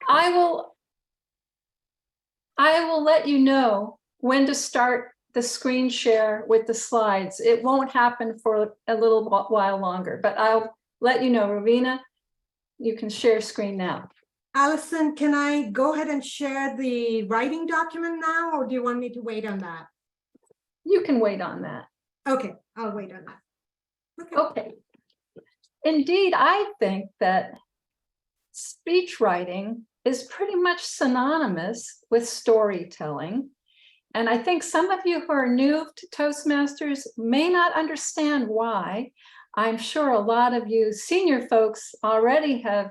I will let you know when to start the screen share with the slides. It won't happen for a little while longer, but I'll let you know. Ravina, you can share screen now. Alyson, can I go ahead and share the writing document now, or do you want me to wait on that? You can wait on that. Okay, I'll wait on that. Okay. Indeed, I think that speech writing is pretty much synonymous with storytelling. And I think some of you who are new to Toastmasters may not understand why. I'm sure a lot of you senior folks already have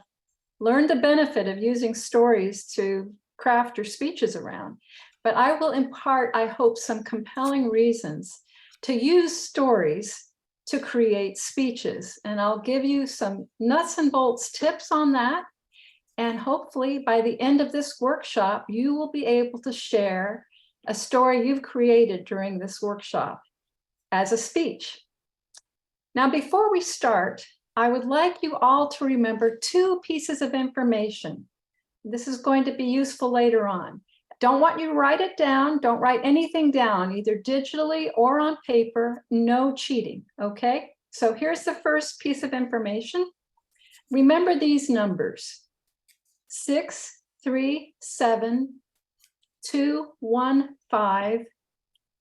learned the benefit of using stories to craft your speeches around. But I will impart, I hope, some compelling reasons to use stories to create speeches. And I'll give you some nuts and bolts tips on that. And hopefully by the end of this workshop, you will be able to share a story you've created during this workshop as a speech. Now, before we start, I would like you all to remember 2 pieces of information. This is going to be useful later on. Don't want you to write it down. Don't write anything down, either digitally or on paper. No cheating, okay? So here's the first piece of information. Remember these numbers: 6, 3, 7, 2, 1, 5,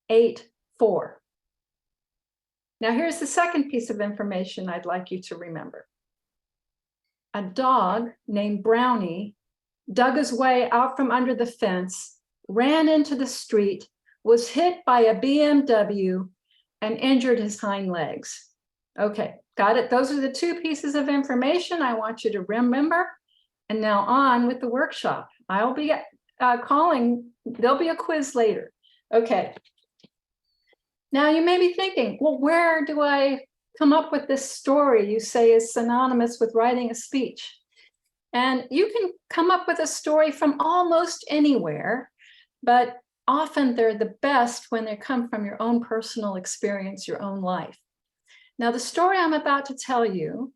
8, 4. Now here's the second piece of information I'd like you to remember. A dog named Brownie dug his way out from under the fence, ran into the street, was hit by a BMW, and injured his hind legs. Okay, got it? Those are the 2 pieces of information I want you to remember. And now on with the workshop. I'll be calling, there'll be a quiz later. Okay. Now you may be thinking, well, where do I come up with this story you say is synonymous with writing a speech? And you can come up with a story from almost anywhere, but often they're the best when they come from your own personal experience, your own life. Now, the story I'm about to tell you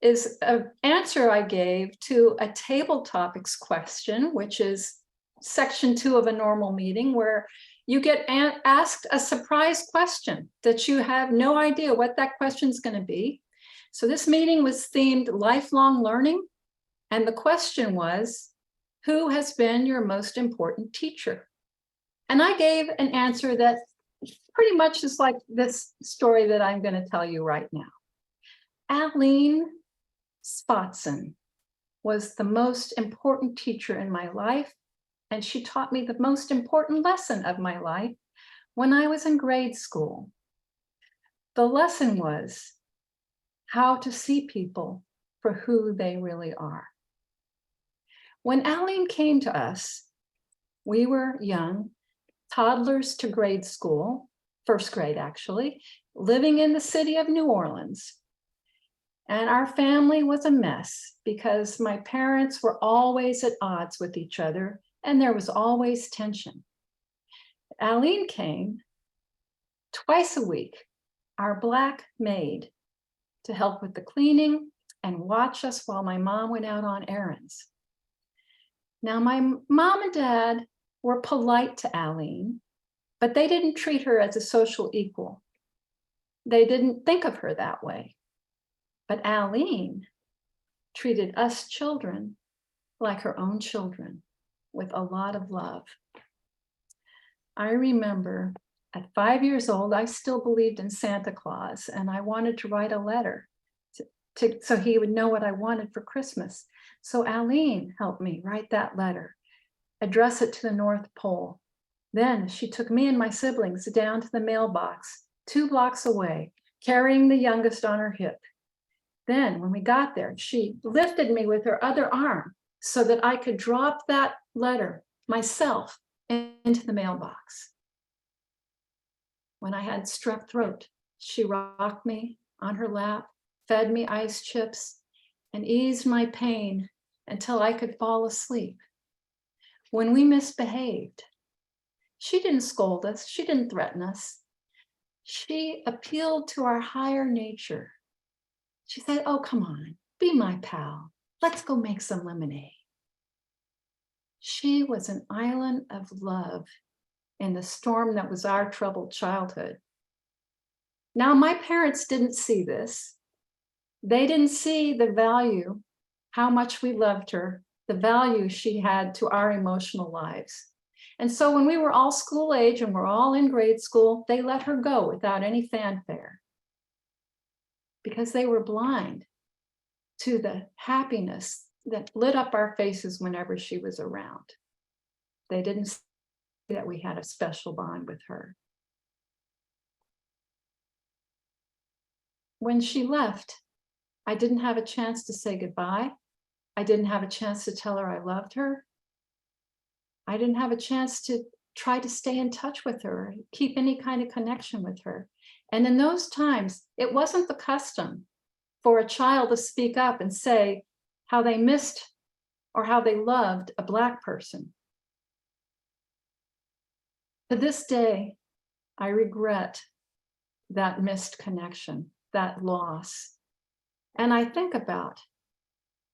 is an answer I gave to a table topics question, which is section 2 of a normal meeting, where you get asked a surprise question that you have no idea what that question is going to be. So this meeting was themed lifelong learning. And the question was, who has been your most important teacher? And I gave an answer that pretty much is like this story that I'm going to tell you right now. Aline Spotson was the most important teacher in my life, and she taught me the most important lesson of my life when I was in grade school. The lesson was how to see people for who they really are. When Aline came to us, we were young, toddlers to grade school, first grade actually, living in the city of New Orleans. And our family was a mess because my parents were always at odds with each other and there was always tension. Aline came twice a week, our Black maid, to help with the cleaning and watch us while my mom went out on errands. Now, my mom and dad were polite to Aline, but they didn't treat her as a social equal. They didn't think of her that way. But Aline treated us children like her own children with a lot of love. I remember at 5 years old, I still believed in Santa Claus, and I wanted to write a letter so he would know what I wanted for Christmas. So Aline helped me write that letter, address it to the North Pole. Then she took me and my siblings down to the mailbox 2 blocks away, carrying the youngest on her hip. Then when we got there, she lifted me with her other arm so that I could drop that letter myself into the mailbox. When I had strep throat, she rocked me on her lap, fed me ice chips, and eased my pain until I could fall asleep. When we misbehaved, she didn't scold us, she didn't threaten us. She appealed to our higher nature. She said, oh, come on, be my pal. Let's go make some lemonade. She was an island of love in the storm that was our troubled childhood. Now, my parents didn't see this. They didn't see the value, how much we loved her, the value she had to our emotional lives. And so when we were all school age and we're all in grade school, they let her go without any fanfare because they were blind to the happiness that lit up our faces whenever she was around. They didn't see that we had a special bond with her. When she left, I didn't have a chance to say goodbye. I didn't have a chance to tell her I loved her. I didn't have a chance to try to stay in touch with her, keep any kind of connection with her. And in those times, it wasn't the custom for a child to speak up and say how they missed or how they loved a Black person. To this day, I regret that missed connection, that loss. And I think about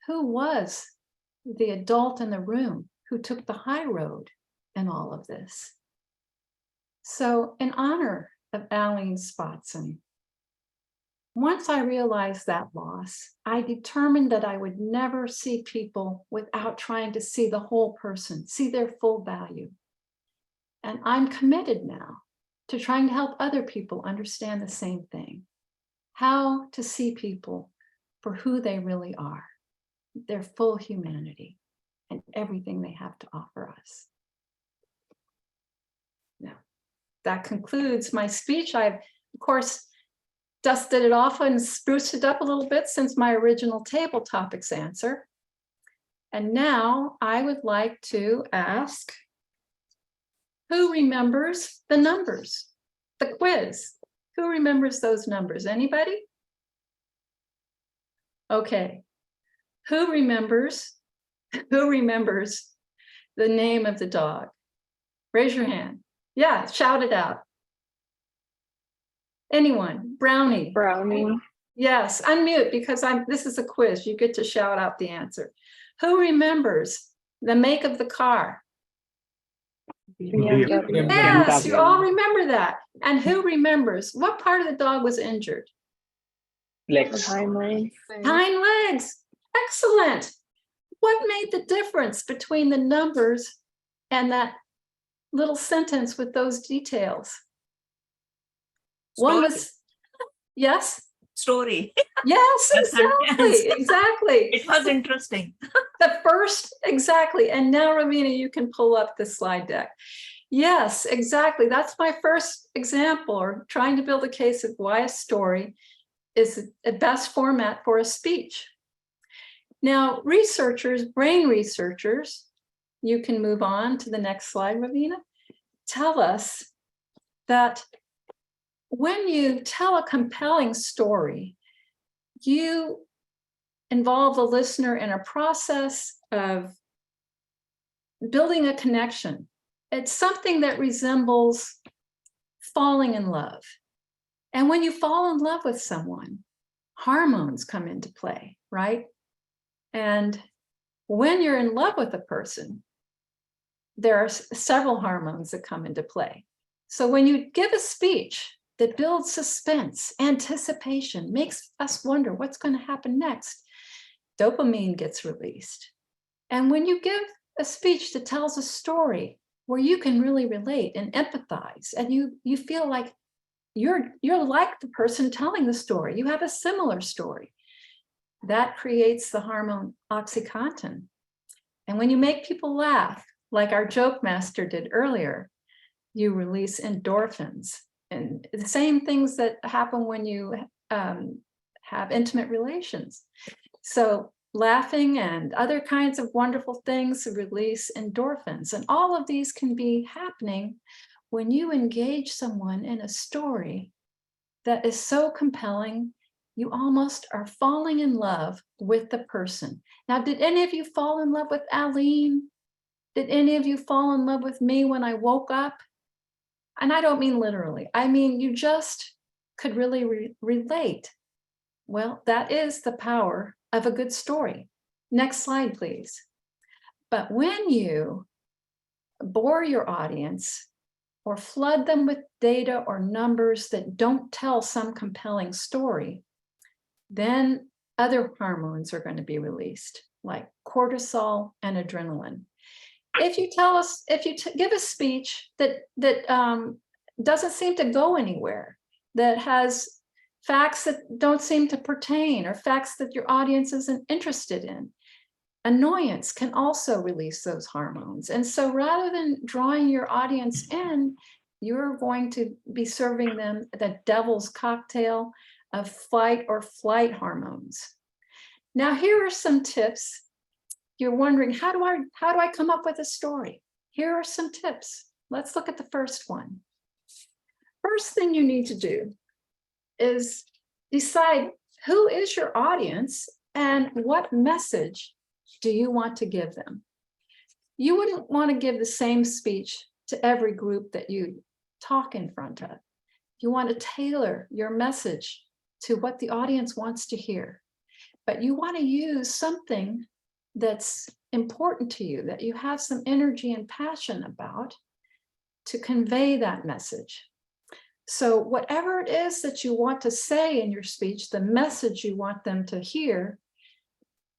who was the adult in the room who took the high road in all of this. So in honor of Aline Spotson, once I realized that loss, I determined that I would never see people without trying to see the whole person, see their full value. And I'm committed now to trying to help other people understand the same thing, how to see people for who they really are, their full humanity, and everything they have to offer us. Now, that concludes my speech. I've, of course, dusted it off and spruced it up a little bit since my original table topics answer. And now I would like to ask, who remembers the numbers? The quiz. Who remembers those numbers? Anybody? Okay. Who remembers the name of the dog? Raise your hand. Yeah, shout it out. Anyone? Brownie. Brownie. Yes, unmute because this is a quiz. You get to shout out the answer. Who remembers the make of the car? Yes, you all remember that. And who remembers what part of the dog was injured? Legs. Hind legs. Hind legs. Excellent. What made the difference between the numbers and that little sentence with those details? One was, yes? Story. Yes, exactly, exactly. It was interesting. The first, exactly. And now, Ravina, you can pull up the slide deck. Yes, exactly. That's my first example, or trying to build a case of why a story is the best format for a speech. Now, researchers, brain researchers, you can move on to the next slide, Ravina, tell us that when you tell a compelling story, you involve the listener in a process of building a connection. It's something that resembles falling in love. And when you fall in love with someone, hormones come into play, right? And when you're in love with a person, there are several hormones that come into play. So when you give a speech that builds suspense, anticipation, makes us wonder what's going to happen next, dopamine gets released. And when you give a speech that tells a story where you can really relate and empathize, and you feel like you're like the person telling the story, you have a similar story, that creates the hormone oxytocin. And when you make people laugh, like our joke master did earlier, you release endorphins. And the same things that happen when you have intimate relations. So laughing and other kinds of wonderful things release endorphins. And all of these can be happening when you engage someone in a story that is so compelling, you almost are falling in love with the person. Now, did any of you fall in love with Aline? Did any of you fall in love with me when I woke up? And I don't mean literally. I mean, you just could really relate. Well, that is the power of a good story. Next slide, please. But when you bore your audience or flood them with data or numbers that don't tell some compelling story, then other hormones are going to be released, like cortisol and adrenaline. If you give a speech that doesn't seem to go anywhere, that has facts that don't seem to pertain, or facts that your audience isn't interested in, annoyance can also release those hormones. And so rather than drawing your audience in, you're going to be serving them the devil's cocktail of fight or flight hormones. Now, here are some tips. You're wondering, how do I come up with a story? Here are some tips. Let's look at the first one. First thing you need to do is decide who is your audience and what message do you want to give them. You wouldn't want to give the same speech to every group that you talk in front of. You want to tailor your message to what the audience wants to hear. But you want to use something that's important to you, that you have some energy and passion about, to convey that message. So whatever it is that you want to say in your speech, the message you want them to hear,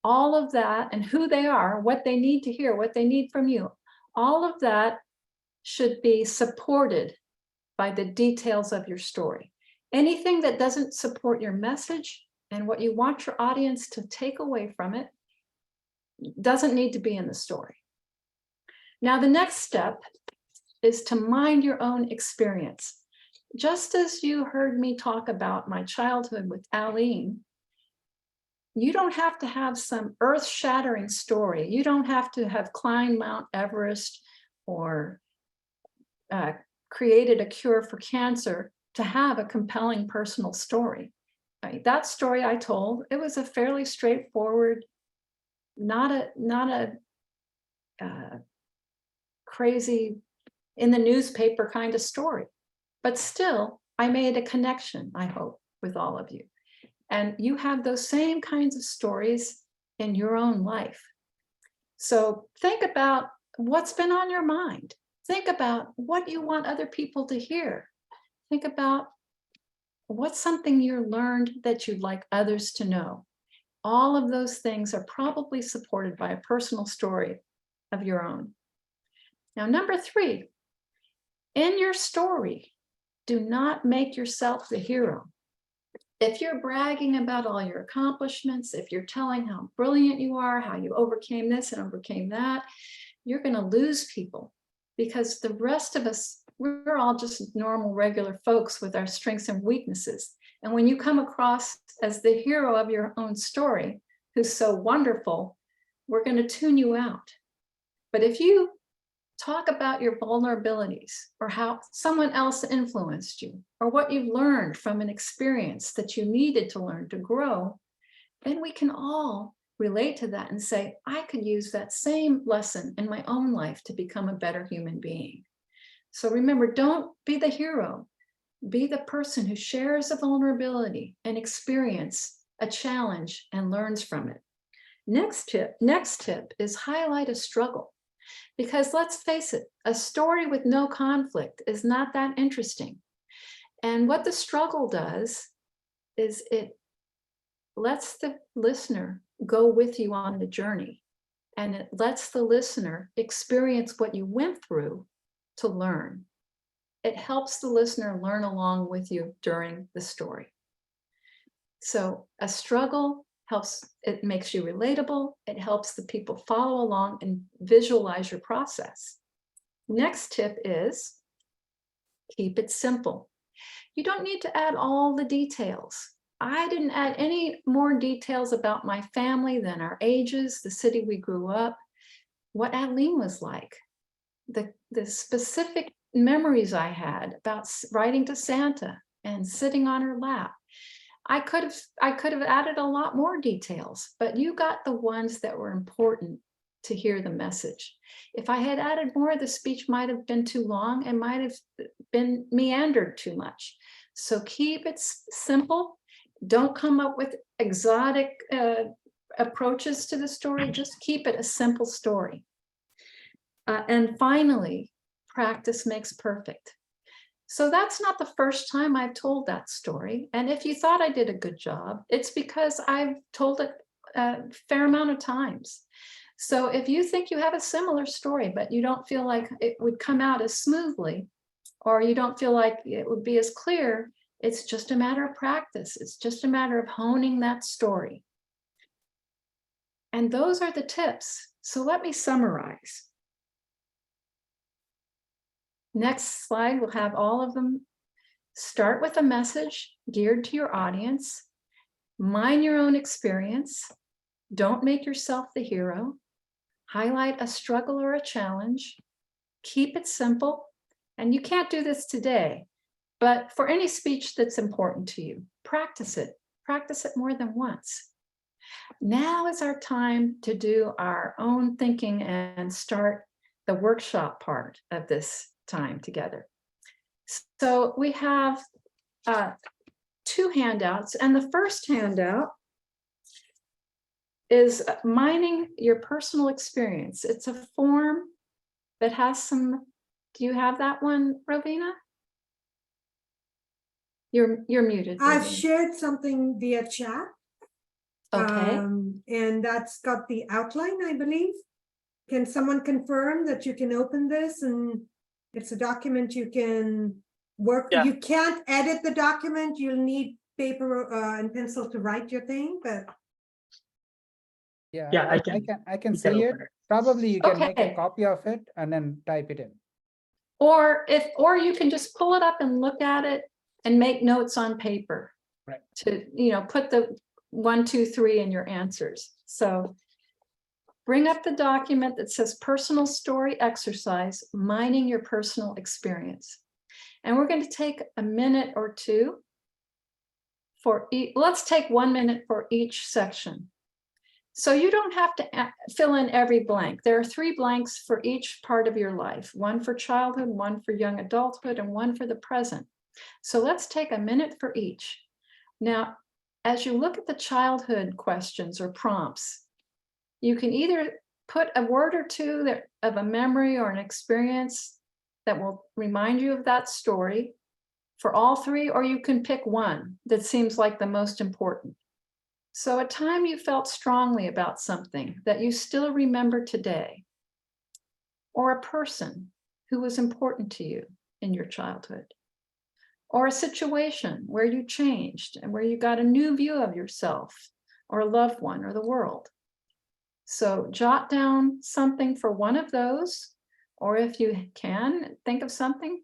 all of that, and who they are, what they need to hear, what they need from you, all of that should be supported by the details of your story. Anything that doesn't support your message and what you want your audience to take away from it doesn't need to be in the story. Now, the next step is to mind your own experience. Just as you heard me talk about my childhood with Alyson, you don't have to have some earth-shattering story. You don't have to have climbed Mount Everest or created a cure for cancer to have a compelling personal story. That story I told, it was a fairly straightforward, not a crazy in the newspaper kind of story. But still, I made a connection, I hope, with all of you. And you have those same kinds of stories in your own life. So think about what's been on your mind. Think about what you want other people to hear. Think about what's something you learned that you'd like others to know. All of those things are probably supported by a personal story of your own. Now, number 3, in your story, do not make yourself the hero. If you're bragging about all your accomplishments, if you're telling how brilliant you are, how you overcame this and overcame that, you're going to lose people, because the rest of us, we're all just normal, regular folks with our strengths and weaknesses. And when you come across as the hero of your own story, who's so wonderful, we're going to tune you out. But if you talk about your vulnerabilities, or how someone else influenced you, or what you've learned from an experience that you needed to learn to grow, then we can all relate to that and say, I could use that same lesson in my own life to become a better human being. So remember, don't be the hero. Be the person who shares a vulnerability and experience a challenge and learns from it. Next tip is highlight a struggle. Because let's face it, a story with no conflict is not that interesting. And what the struggle does is it lets the listener go with you on the journey. And it lets the listener experience what you went through to learn. It helps the listener learn along with you during the story. So a struggle helps, it makes you relatable. It helps the people follow along and visualize your process. Next tip is keep it simple. You don't need to add all the details. I didn't add any more details about my family than our ages, the city we grew up, what Alyson was like, the specific memories I had about writing to Santa and sitting on her lap. I could have added a lot more details, but you got the ones that were important to hear the message. If I had added more, the speech might have been too long and might have been meandered too much. So keep it simple. Don't come up with exotic approaches to the story. Just keep it a simple story. And finally, practice makes perfect. So that's not the first time I've told that story. And if you thought I did a good job, it's because I've told it a fair amount of times. So if you think you have a similar story, but you don't feel like it would come out as smoothly, or you don't feel like it would be as clear, it's just a matter of practice. It's just a matter of honing that story. And those are the tips. So let me summarize. Next slide, we'll have all of them. Start with a message geared to your audience. Mind your own experience. Don't make yourself the hero. Highlight a struggle or a challenge. Keep it simple. And you can't do this today, but for any speech that's important to you, practice it. Practice it more than once. Now is our time to do our own thinking and start the workshop part of this time together. So we have 2 handouts, and the first handout is mining your personal experience. It's a form that has some, do you have that one, Rovina? You're muted. I've Rovina. shared something via chat. Okay. And that's got the outline, I believe. Can someone confirm that you can open this and it's a document you can work? Yeah. You can't edit the document. You'll need paper and pencil to write your thing, but Yeah, Yeah, I I can- can you see can it. open it. Probably you can make a Okay. copy of it and then type it in. Or you can just pull it up and look at it and make notes on paper. Right. To, put the 1, 2, 3 in your answers. So bring up the document that says personal story exercise, mining your personal experience. And we're going to take a minute or two for each. Let's take 1 minute for each section. So you don't have to fill in every blank. There are 3 blanks for each part of your life, 1 for childhood, 1 for young adulthood, and 1 for the present. So let's take a minute for each. Now, as you look at the childhood questions or prompts, you can either put a word or 2 of a memory or an experience that will remind you of that story for all 3, or you can pick one that seems like the most important. So a time you felt strongly about something that you still remember today, or a person who was important to you in your childhood, or a situation where you changed and where you got a new view of yourself or a loved one or the world. So jot down something for one of those, or if you can think of something,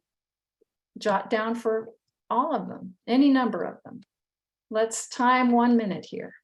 jot down for all of them, any number of them. Let's time 1 minute here.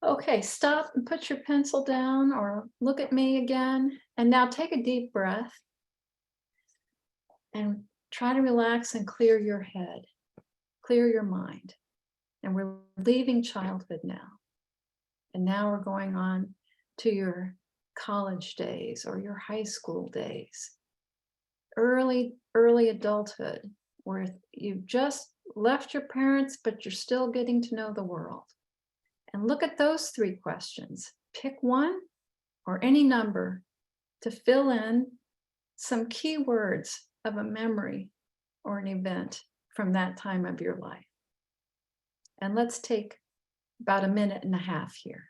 Okay, stop and put your pencil down or look at me again. And now take a deep breath and try to relax and clear your head, clear your mind. And we're leaving childhood now. And now we're going on to your college days or your high school days, early adulthood, where you've just left your parents, but you're still getting to know the world. And look at those 3 questions. Pick one or any number to fill in some key words of a memory or an event from that time of your life. And let's take about a minute and a half here.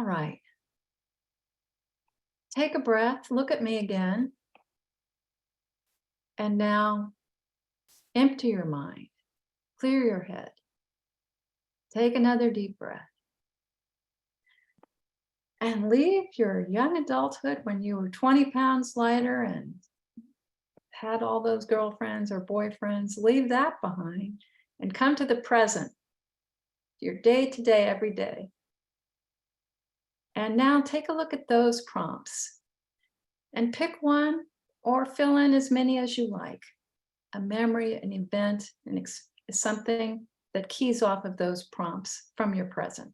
All right. Take a breath, look at me again. And now empty your mind, clear your head. Take another deep breath. And leave your young adulthood when you were 20 pounds lighter and had all those girlfriends or boyfriends, leave that behind and come to the present, your day to day, every day. And now take a look at those prompts and pick one or fill in as many as you like. A memory, an event, something that keys off of those prompts from your present.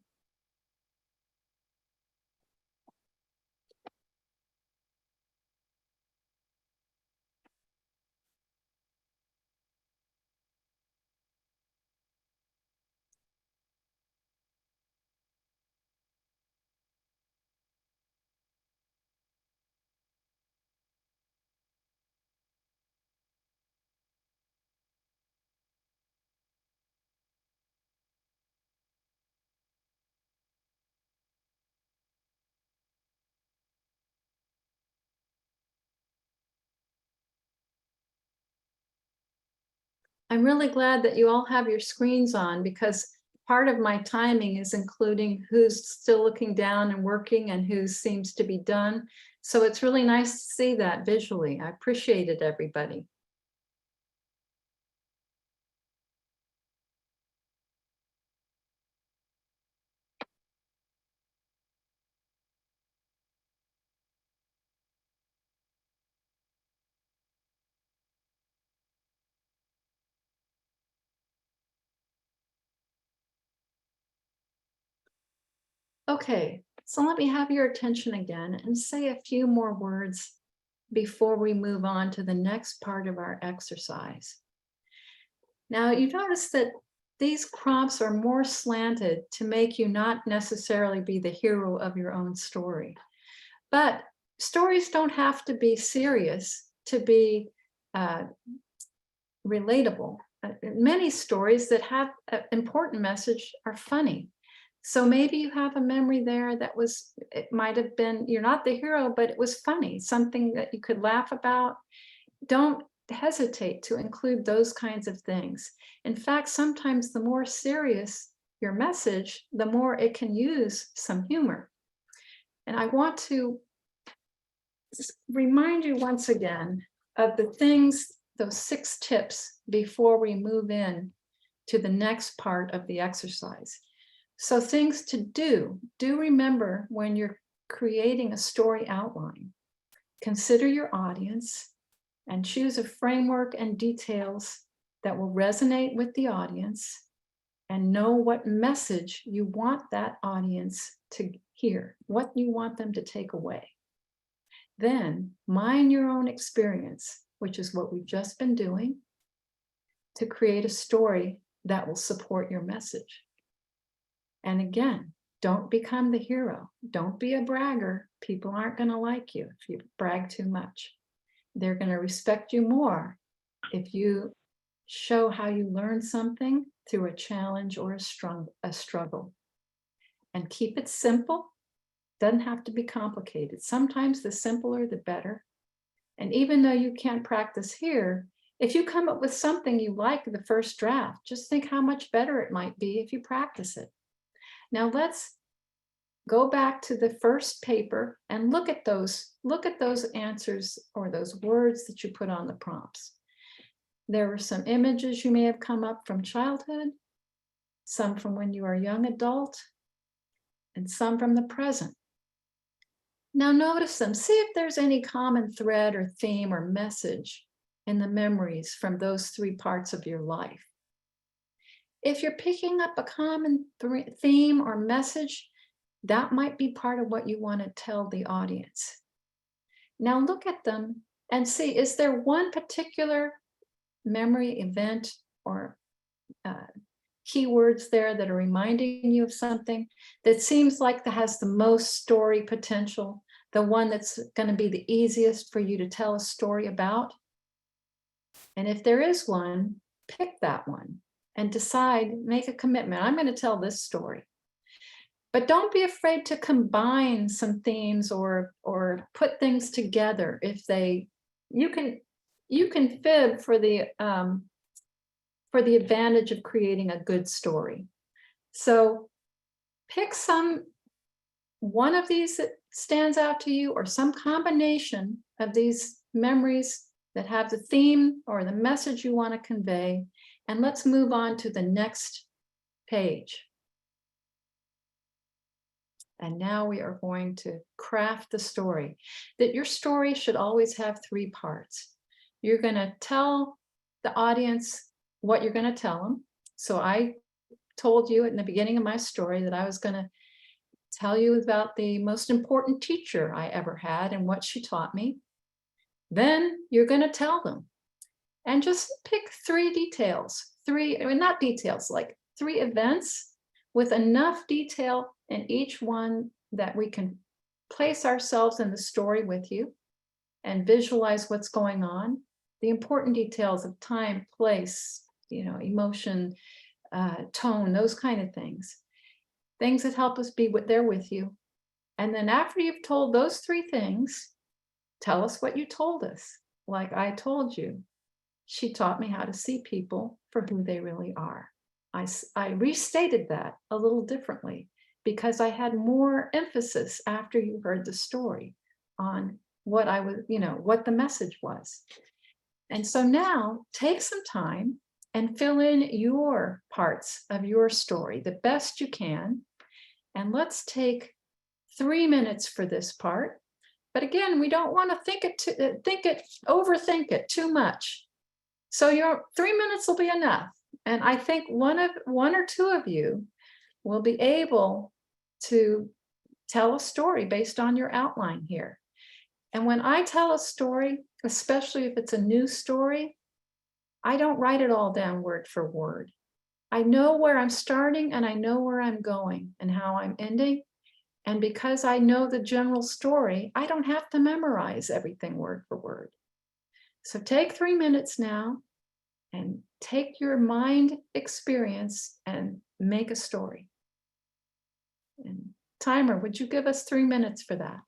I'm really glad that you all have your screens on, because part of my timing is including who's still looking down and working and who seems to be done. So it's really nice to see that visually. I appreciate it, everybody. Okay, so let me have your attention again and say a few more words before we move on to the next part of our exercise. Now, you notice that these prompts are more slanted to make you not necessarily be the hero of your own story. But stories don't have to be serious to be relatable. Many stories that have an important message are funny. So maybe you have a memory there that was, it might have been, you're not the hero, but it was funny, something that you could laugh about. Don't hesitate to include those kinds of things. In fact, sometimes the more serious your message, the more it can use some humor. And I want to remind you once again of the things, those 6 tips before we move in to the next part of the exercise. So things to do remember when you're creating a story outline, consider your audience and choose a framework and details that will resonate with the audience, and know what message you want that audience to hear, what you want them to take away. Then mine your own experience, which is what we've just been doing, to create a story that will support your message. And again, don't become the hero. Don't be a bragger. People aren't going to like you if you brag too much. They're going to respect you more if you show how you learn something through a challenge or a struggle. And keep it simple. Doesn't have to be complicated. Sometimes the simpler, the better. And even though you can't practice here, if you come up with something you like the first draft, just think how much better it might be if you practice it. Now let's go back to the first paper and look at those answers or those words that you put on the prompts. There were some images you may have come up from childhood, some from when you were a young adult, and some from the present. Now notice them, see if there's any common thread or theme or message in the memories from those 3 parts of your life. If you're picking up a common theme or message, that might be part of what you want to tell the audience. Now look at them and see, is there one particular memory, event, or keywords there that are reminding you of something that seems like that has the most story potential, the one that's going to be the easiest for you to tell a story about? And if there is one, pick that one and decide, make a commitment. I'm going to tell this story. But don't be afraid to combine some themes or put things together if you can fib for the advantage of creating a good story. So pick one of these that stands out to you, or some combination of these memories that have the theme or the message you want to convey, and let's move on to the next page. And now we are going to craft the story. That your story should always have 3 parts. You're going to tell the audience what you're going to tell them. So I told you in the beginning of my story that I was going to tell you about the most important teacher I ever had and what she taught me. Then you're going to tell them. And just pick 3 details, not details, like 3 events with enough detail in each one that we can place ourselves in the story with you and visualize what's going on. The important details of time, place, emotion, tone, those kind of things. Things that help us be there with you. And then after you've told those 3 things, tell us what you told us. Like I told you, she taught me how to see people for who they really are. I restated that a little differently because I had more emphasis after you heard the story on what what the message was. And so now take some time and fill in your parts of your story the best you can. And let's take 3 minutes for this part. But again, we don't want to overthink it too much. So your 3 minutes will be enough. And I think one or two of you will be able to tell a story based on your outline here. And when I tell a story, especially if it's a new story, I don't write it all down word for word. I know where I'm starting and I know where I'm going and how I'm ending. And because I know the general story, I don't have to memorize everything word for word. So take 3 minutes now and take your mind experience and make a story. And timer, would you give us 3 minutes for that?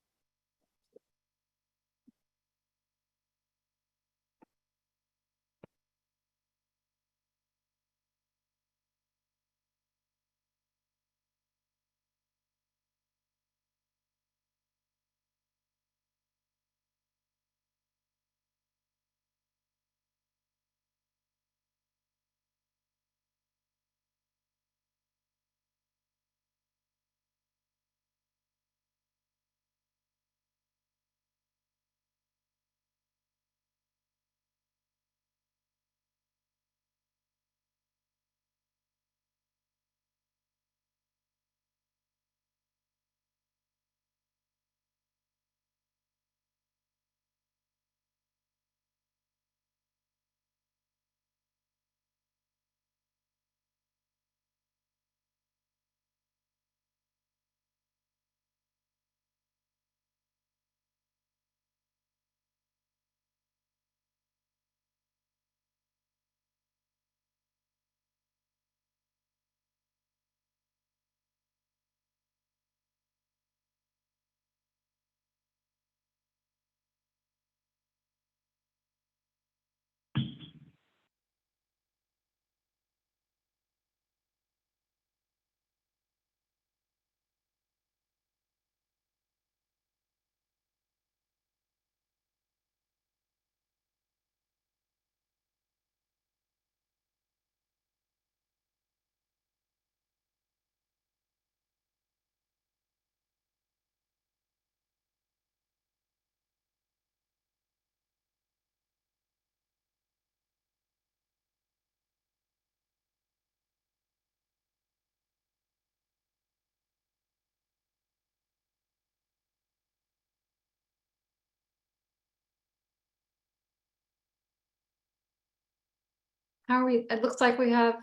How are we? It looks like we have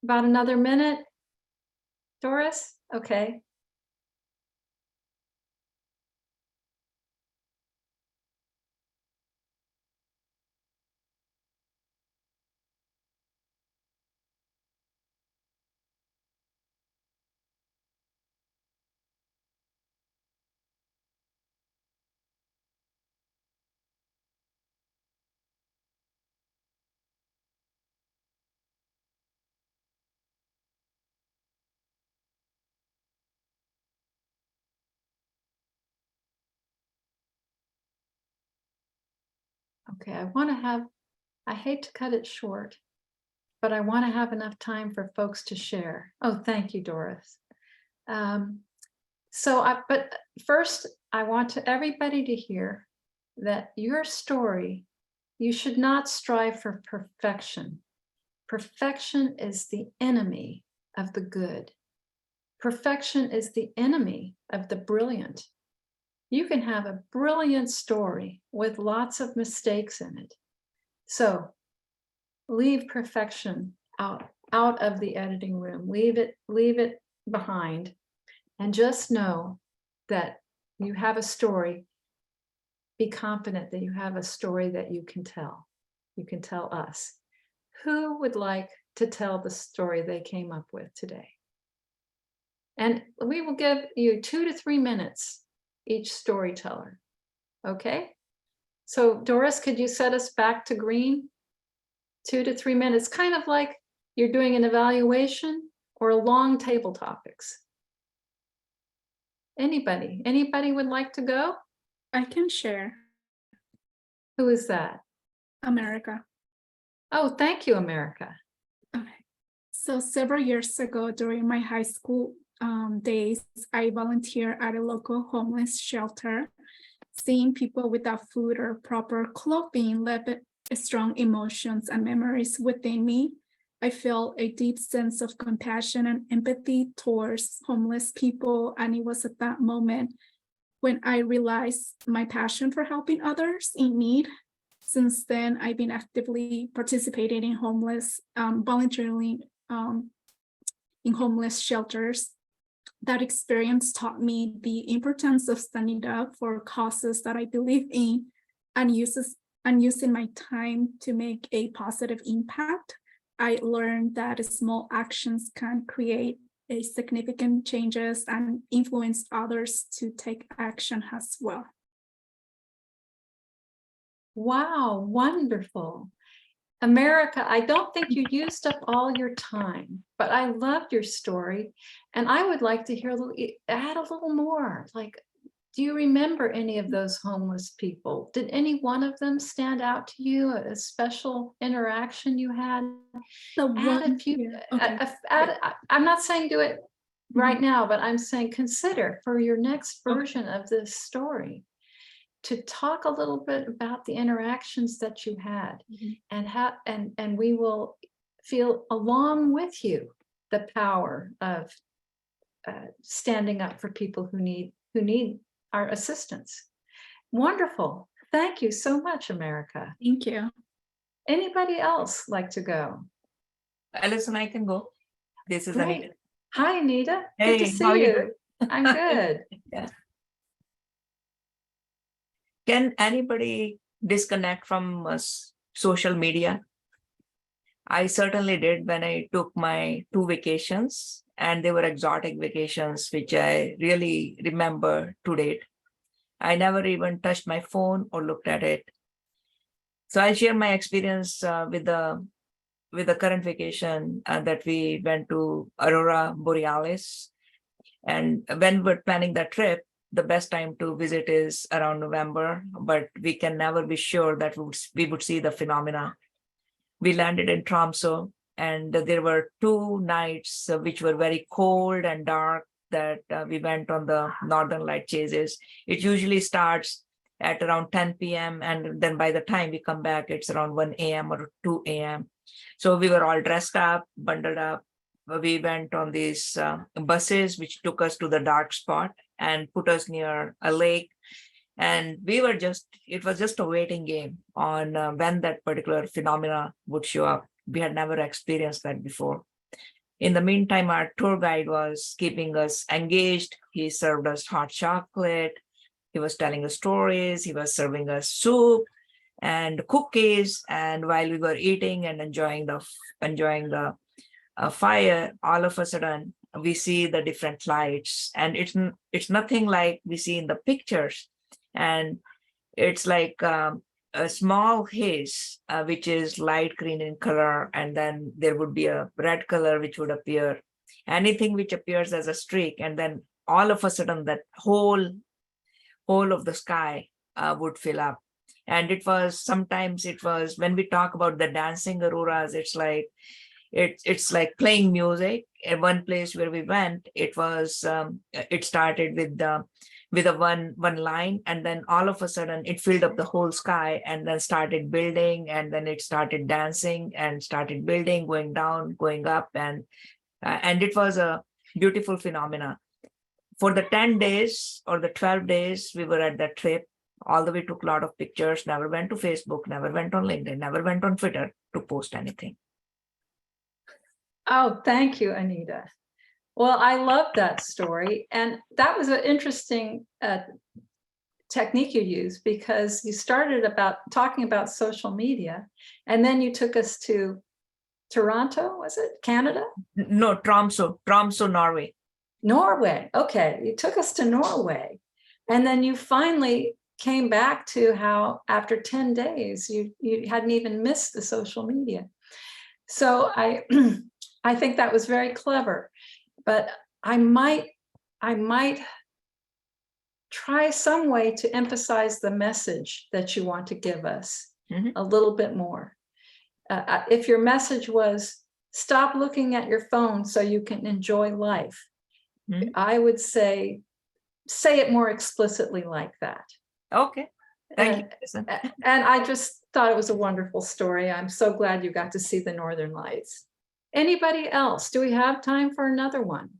about another minute. Doris? Okay. Okay, I hate to cut it short, but I want to have enough time for folks to share. Oh, thank you, Doris. But first, I want everybody to hear that your story, you should not strive for perfection. Perfection is the enemy of the good. Perfection is the enemy of the brilliant. You can have a brilliant story with lots of mistakes in it. So leave perfection out of the editing room. Leave it behind, and just know that you have a story. Be confident that you have a story that you can tell. You can tell us. Who would like to tell the story they came up with today? And we will give you 2 to 3 minutes each storyteller. Okay? So Doris, could you set us back to green? 2 to 3 minutes, kind of like you're doing an evaluation or a long table topics. Anybody would like to go? I can share. Who is that? America. Oh, thank you, America. Okay. So several years ago during my high school days, I volunteered at a local homeless shelter. Seeing people without food or proper clothing left strong emotions and memories within me. I felt a deep sense of compassion and empathy towards homeless people, and it was at that moment when I realized my passion for helping others in need. Since then, I've been actively participating in volunteering in homeless shelters. That experience taught me the importance of standing up for causes that I believe in and using my time to make a positive impact. I learned that small actions can create a significant changes and influence others to take action as well. Wow, wonderful. America, I don't think you used up all your time, but I loved your story. And I would like to hear add a little more. Like, do you remember any of those homeless people? Did any one of them stand out to you? A special interaction you had? I'm not saying do it right now, but I'm saying consider for your next version of this story to talk a little bit about the interactions that you had, and we will feel along with you the power of standing up for people who need our assistance. Wonderful. Thank you so much, America. Thank you. Anybody else like to go? Alyson, I can go. This is Great. Anita. Hi, Anita. Hey, good to see how are you you. doing? I'm good. Yeah. Can anybody disconnect from social media? I certainly did when I took my 2 vacations, and they were exotic vacations, which I really remember to date. I never even touched my phone or looked at it. So I'll share my experience with the current vacation that we went to Aurora Borealis. And when we're planning that trip, the best time to visit is around November, but we can never be sure that we would see the phenomena. We landed in Tromsø, and there were 2 nights which were very cold and dark that we went on the Northern Light chases. It usually starts at around 10 p.m. and then by the time we come back, it's around 1 a.m. or 2 a.m. So we were all dressed up, bundled up. We went on these buses which took us to the dark spot and put us near a lake. And it was just a waiting game on when that particular phenomena would show up. We had never experienced that before. In the meantime, our tour guide was keeping us engaged. He served us hot chocolate. He was telling us stories. He was serving us soup and cookies. And while we were eating and enjoying the fire, all of a sudden we see the different lights, and it's nothing like we see in the pictures. And it's like a small haze, which is light green in color, and then there would be a red color which would appear, anything which appears as a streak, and then all of a sudden that whole of the sky would fill up. And it was, sometimes it was, when we talk about the dancing auroras, it's like playing music. At one place where we went, it was it started with a one line, and then all of a sudden it filled up the whole sky, and then started building, and then it started dancing and started building, going down, going up, and it was a beautiful phenomena. For the 10 days or the 12 days we were at that trip, although we took a lot of pictures, never went to Facebook, never went on LinkedIn, never went on Twitter to post anything. Oh, thank you, Anita. Well, I love that story. And that was an interesting technique you used, because you started about talking about social media, and then you took us to Toronto, was it Canada? No, Tromsø, Norway. Norway. Okay, you took us to Norway. And then you finally came back to how after 10 days, you hadn't even missed the social media. So I think that was very clever, but I might try some way to emphasize the message that you want to give us a little bit more. If your message was stop looking at your phone so you can enjoy life, I would say it more explicitly like that. Okay. Thank you. And I just thought it was a wonderful story. I'm so glad you got to see the Northern Lights. Anybody else? Do we have time for another one?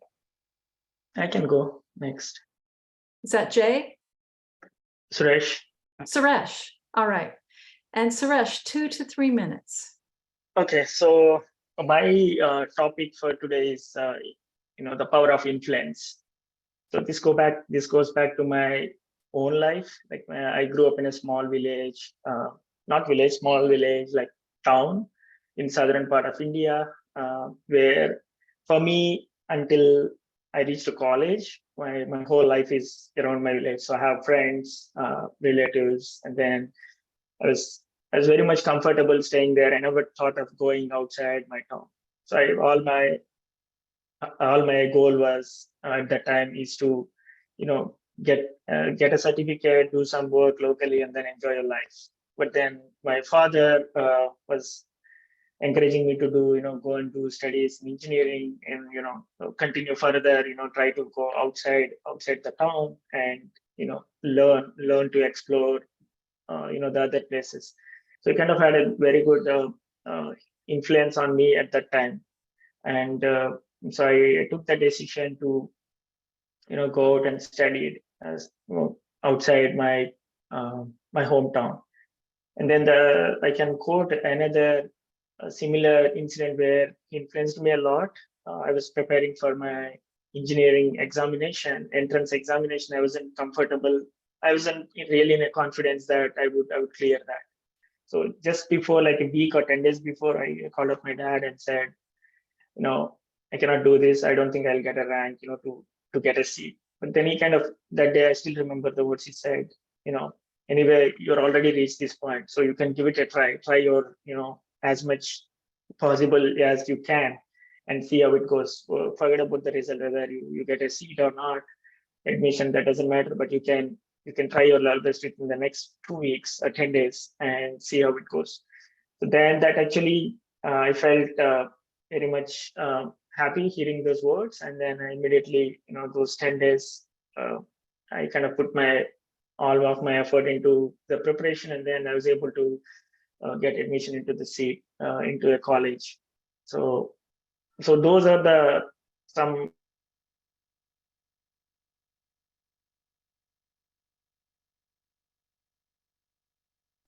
I can go next. Is that Jay? Suresh. Suresh. All right. And Suresh, 2 to 3 minutes. Okay, so my topic for today is the power of influence. So this goes back to my own life. Like I grew up in a small village, small village, like town in southern part of India, where for me, until I reached college, my whole life is around my village. So I have friends, relatives, and then I was very much comfortable staying there. I never thought of going outside my town. So all my goal was at that time is to, get a certificate, do some work locally, and then enjoy your life. But then my father was encouraging me to do, go and do studies in engineering, and continue further, try to go outside the town, and learn to explore, the other places. So it kind of had a very good influence on me at that time, and so I took the decision to go out and study outside my my hometown. And then I can quote another similar incident where he influenced me a lot. I was preparing for my engineering entrance examination. I wasn't comfortable. I wasn't really in a confidence that I would clear that. So just before, like a week or 10 days before, I called up my dad and said, I cannot do this. I don't think I'll get a rank, to get a seat. But then he kind of, that day, I still remember the words he said, anyway, you're already reached this point, so you can give it a try. Try your, as much possible as you can, and see how it goes. Forget about the result, whether you get a seat or not, admission, that doesn't matter, but you can try your level best within the next 2 weeks or 10 days and see how it goes. So then that actually, I felt very much happy hearing those words. And then I immediately, those 10 days, I kind of put all of my effort into the preparation, and then I was able to get admission into the seat, into a college. So those are some.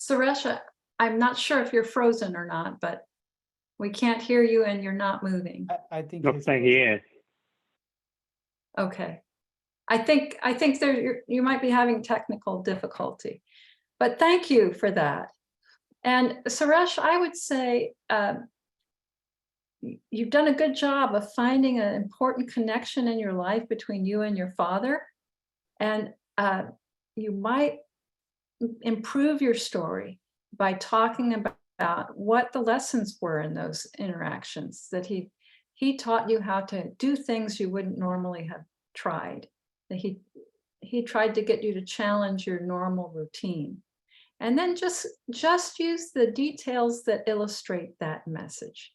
Suresh, I'm not sure if you're frozen or not, but we can't hear you and you're not moving. I think. Looks like he is. Okay. I think you might be having technical difficulty, but thank you for that. And Suresh, I would say you've done a good job of finding an important connection in your life between you and your father. And you might improve your story by talking about what the lessons were in those interactions, that he taught you how to do things you wouldn't normally have tried, that he tried to get you to challenge your normal routine. And then just use the details that illustrate that message.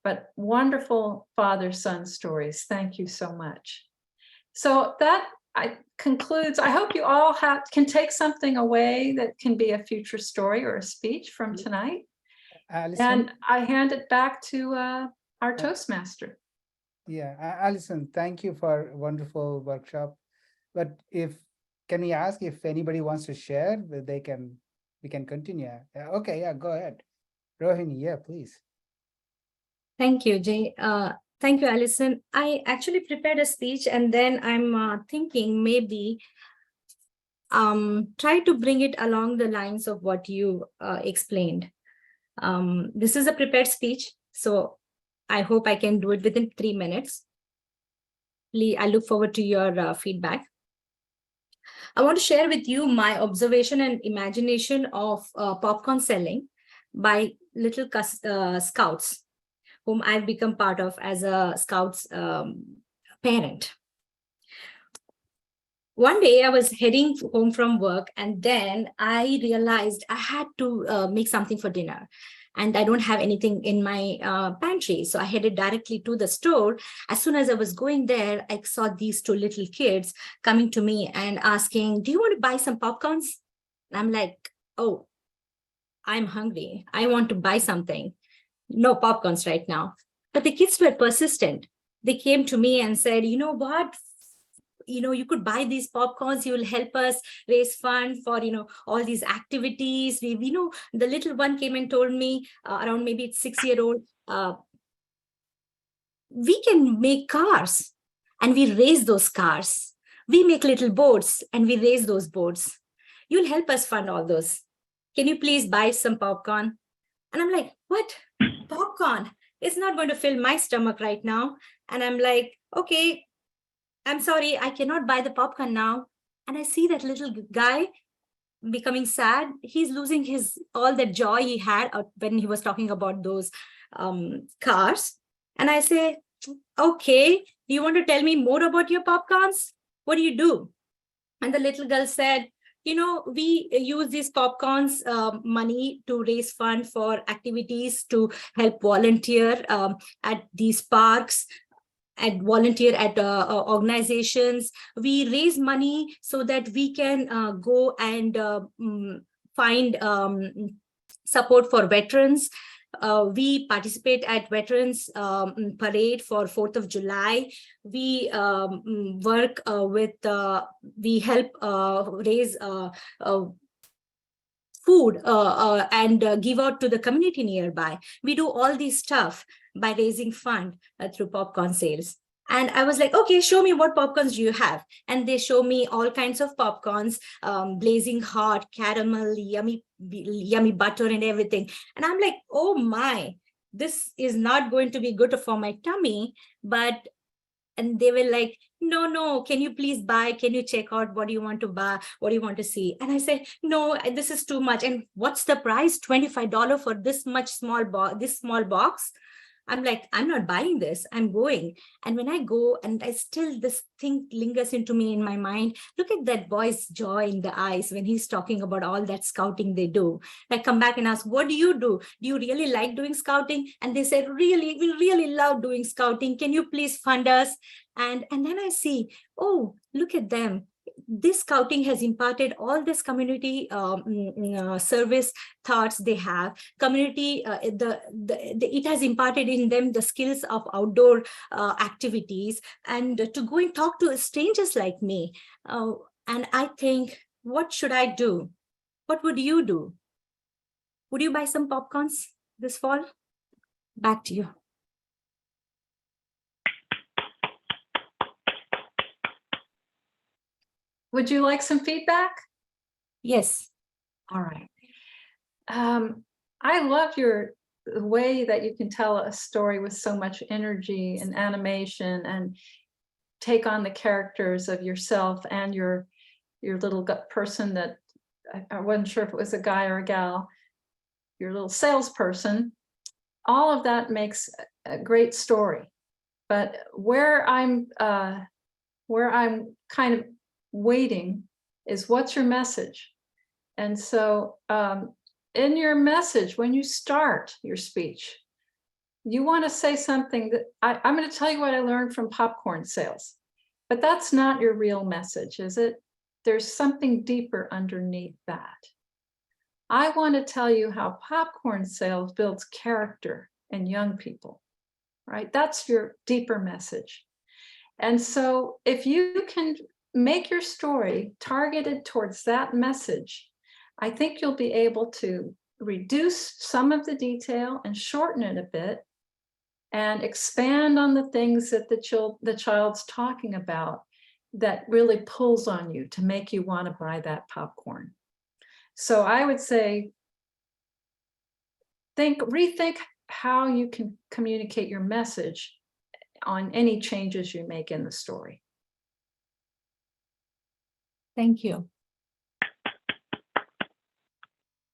But wonderful father-son stories. Thank you so much. So that concludes. I hope you all can take something away that can be a future story or a speech from tonight. Alyson, And I hand it back to our Toastmaster. yeah, Alyson, thank you for a wonderful workshop. But can we ask if anybody wants to share, we can continue. Okay, yeah, go ahead. Rohini, yeah, please. Thank you, Jay. Thank you, Alyson. I actually prepared a speech, and then I'm thinking maybe try to bring it along the lines of what you explained. This is a prepared speech, so I hope I can do it within 3 minutes. I look forward to your feedback. I want to share with you my observation and imagination of popcorn selling by little scouts, whom I've become part of as a Scouts parent. One day I was heading home from work, and then I realized I had to make something for dinner. And I don't have anything in my pantry. So I headed directly to the store. As soon as I was going there, I saw these two little kids coming to me and asking, do you want to buy some popcorns? And I'm like, oh, I'm hungry. I want to buy something. No popcorns right now. But the kids were persistent. They came to me and said, you know what? You could buy these popcorns. You will help us raise fund for, all these activities. The little one came and told me around maybe it's 6-year-old, we can make cars and we raise those cars. We make little boats and we raise those boats. You'll help us fund all those. Can you please buy some popcorn? And I'm like, what? Popcorn? It's not going to fill my stomach right now. And I'm like, okay, I'm sorry, I cannot buy the popcorn now. And I see that little guy becoming sad. He's losing all that joy he had when he was talking about those cars. And I say, okay, do you want to tell me more about your popcorns? What do? And the little girl said, we use these popcorns money to raise fund for activities, to help volunteer at these parks, and volunteer at organizations. We raise money so that we can go and find support for veterans. We participate at Veterans Parade for 4th of July. We work we help raise food and give out to the community nearby. We do all this stuff by raising fund through popcorn sales. And I was like, okay, show me what popcorns do you have? And they show me all kinds of popcorns, blazing hot, caramel, yummy butter and everything. And I'm like, oh my, this is not going to be good for my tummy. And they were like, no, can you please buy? Can you check out what do you want to buy? What do you want to see? And I said, no, this is too much. And what's the price? $25 for this small box? I'm like, I'm not buying this. I'm going. And when I go, and this thing lingers into me in my mind, look at that boy's joy in the eyes when he's talking about all that scouting they do. I come back and ask, what do you do? Do you really like doing scouting? And they said, really, we really love doing scouting. Can you please fund us? And then I see, oh, look at them. This scouting has imparted all this community service thoughts they have. Community, it has imparted in them the skills of outdoor activities, and to go and talk to strangers like me. And I think, what should I do? What would you do? Would you buy some popcorns this fall? Back to you. Would you like some feedback? Yes. All right. I love the way that you can tell a story with so much energy and animation, and take on the characters of yourself and your little person that I wasn't sure if it was a guy or a gal, your little salesperson. All of that makes a great story. But where I'm kind of waiting is, what's your message? And so in your message, when you start your speech, you want to say something that I'm going to tell you what I learned from popcorn sales, but that's not your real message, is it? There's something deeper underneath that. I want to tell you how popcorn sales builds character in young people, right? That's your deeper message. And so if you can make your story targeted towards that message, I think you'll be able to reduce some of the detail and shorten it a bit and expand on the things that the child's talking about that really pulls on you to make you want to buy that popcorn. So I would say, rethink how you can communicate your message on any changes you make in the story. Thank you.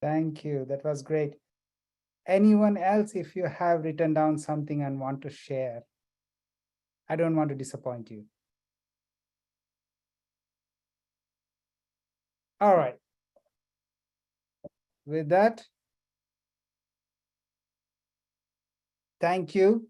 Thank you. That was great. Anyone else, if you have written down something and want to share? I don't want to disappoint you. All right. With that, thank you